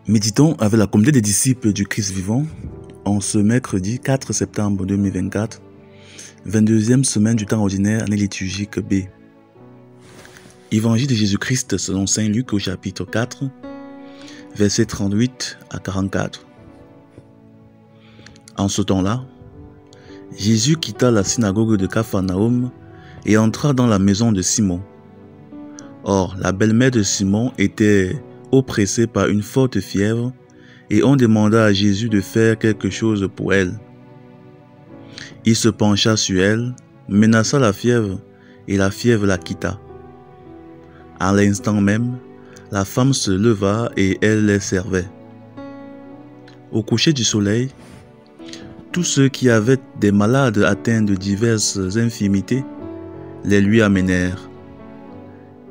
Méditons avec la communauté des disciples du Christ vivant en ce mercredi 4 septembre 2024, 22e semaine du temps ordinaire, année liturgique B. Évangile de Jésus-Christ selon saint Luc au chapitre 4, versets 38 à 44. En ce temps-là, Jésus quitta la synagogue de Capharnaüm et entra dans la maison de Simon. Or, la belle-mère de Simon était oppressée par une forte fièvre, et on demanda à Jésus de faire quelque chose pour elle. Il se pencha sur elle, menaça la fièvre, et la fièvre la quitta. À l'instant même, la femme se leva et elle les servait. Au coucher du soleil, tous ceux qui avaient des malades atteints de diverses infirmités les lui amenèrent.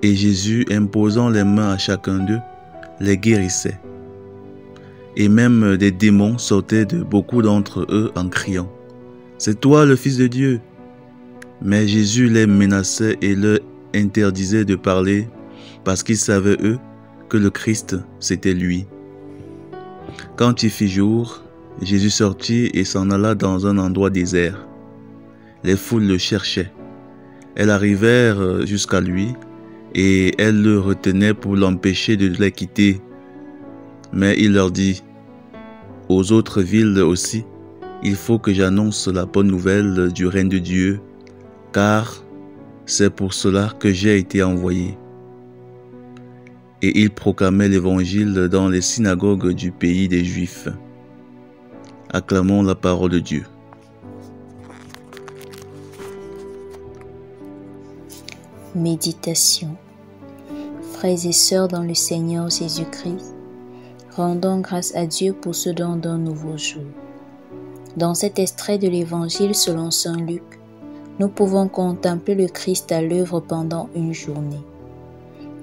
Et Jésus, imposant les mains à chacun d'eux, les guérissait. Et même des démons sortaient de beaucoup d'entre eux en criant : « C'est toi le Fils de Dieu !» Mais Jésus les menaçait et leur interdisait de parler parce qu'ils savaient eux que le Christ c'était lui. Quand il fit jour, Jésus sortit et s'en alla dans un endroit désert. Les foules le cherchaient. Elles arrivèrent jusqu'à lui et elles le retenaient pour l'empêcher de les quitter. Mais il leur dit : « Aux autres villes aussi, il faut que j'annonce la bonne nouvelle du règne de Dieu, car c'est pour cela que j'ai été envoyé. » Et il proclamait l'évangile dans les synagogues du pays des Juifs. Acclamons la parole de Dieu. Méditation. Frères et sœurs dans le Seigneur Jésus-Christ, rendons grâce à Dieu pour ce don d'un nouveau jour. Dans cet extrait de l'Évangile selon saint Luc, nous pouvons contempler le Christ à l'œuvre pendant une journée.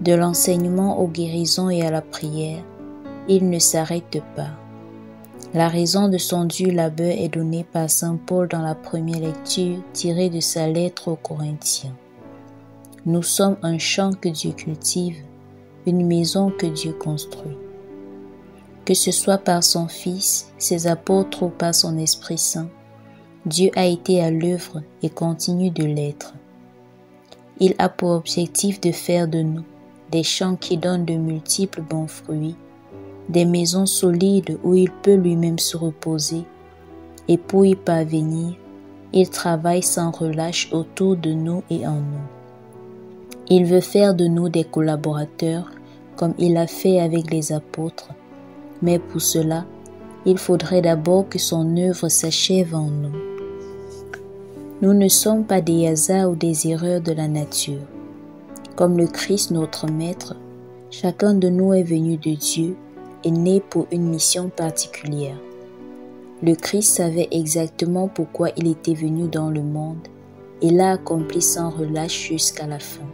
De l'enseignement aux guérisons et à la prière, il ne s'arrête pas. La raison de son dur labeur est donnée par saint Paul dans la première lecture tirée de sa lettre aux Corinthiens. Nous sommes un champ que Dieu cultive, une maison que Dieu construit. Que ce soit par son Fils, ses apôtres ou par son Esprit Saint, Dieu a été à l'œuvre et continue de l'être. Il a pour objectif de faire de nous des champs qui donnent de multiples bons fruits, des maisons solides où il peut lui-même se reposer, et pour y parvenir, il travaille sans relâche autour de nous et en nous. Il veut faire de nous des collaborateurs comme il l'a fait avec les apôtres, mais pour cela, il faudrait d'abord que son œuvre s'achève en nous. Nous ne sommes pas des hasards ou des erreurs de la nature. Comme le Christ notre Maître, chacun de nous est venu de Dieu et né pour une mission particulière. Le Christ savait exactement pourquoi il était venu dans le monde et l'a accompli sans relâche jusqu'à la fin.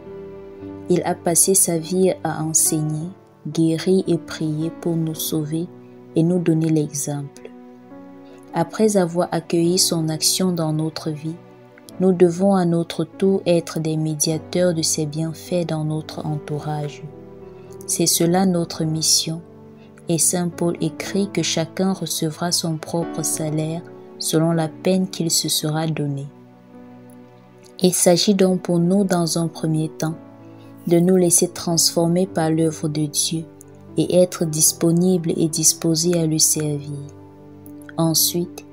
Il a passé sa vie à enseigner, guérir et prier pour nous sauver et nous donner l'exemple. Après avoir accueilli son action dans notre vie, nous devons à notre tour être des médiateurs de ses bienfaits dans notre entourage. C'est cela notre mission, et saint Paul écrit que chacun recevra son propre salaire selon la peine qu'il se sera donnée. Il s'agit donc pour nous dans un premier temps de nous laisser transformer par l'œuvre de Dieu et être disponibles et disposés à lui servir. Ensuite,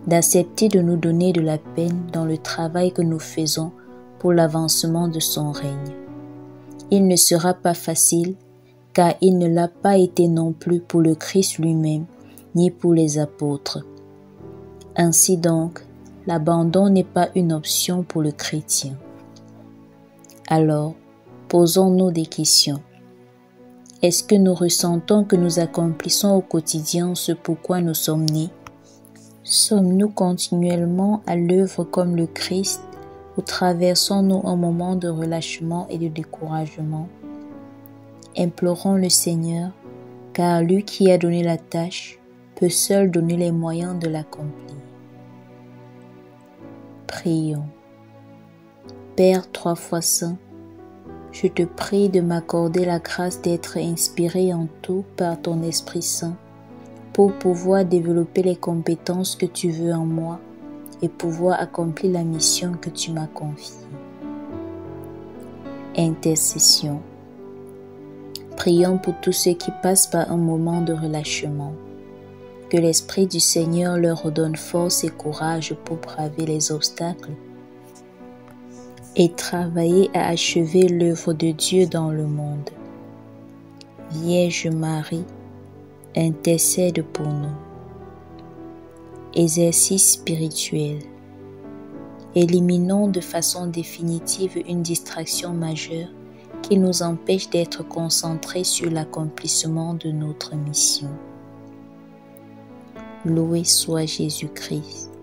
d'accepter de nous donner de la peine dans le travail que nous faisons pour l'avancement de son règne. Il ne sera pas facile, car il ne l'a pas été non plus pour le Christ lui-même, ni pour les apôtres. Ainsi donc, l'abandon n'est pas une option pour le chrétien. Alors, posons-nous des questions. Est-ce que nous ressentons que nous accomplissons au quotidien ce pourquoi nous sommes nés? Sommes-nous continuellement à l'œuvre comme le Christ ou traversons-nous un moment de relâchement et de découragement? Implorons le Seigneur, car lui qui a donné la tâche peut seul donner les moyens de l'accomplir. Prions. Père 3 fois saint, Je te prie de m'accorder la grâce d'être inspiré en tout par ton Esprit Saint pour pouvoir développer les compétences que tu veux en moi et pouvoir accomplir la mission que tu m'as confiée. Intercession. Prions pour tous ceux qui passent par un moment de relâchement. Que l'Esprit du Seigneur leur redonne force et courage pour braver les obstacles et travailler à achever l'œuvre de Dieu dans le monde. Vierge Marie, intercède pour nous. Exercice spirituel. Éliminons de façon définitive une distraction majeure qui nous empêche d'être concentrés sur l'accomplissement de notre mission. Loué soit Jésus-Christ.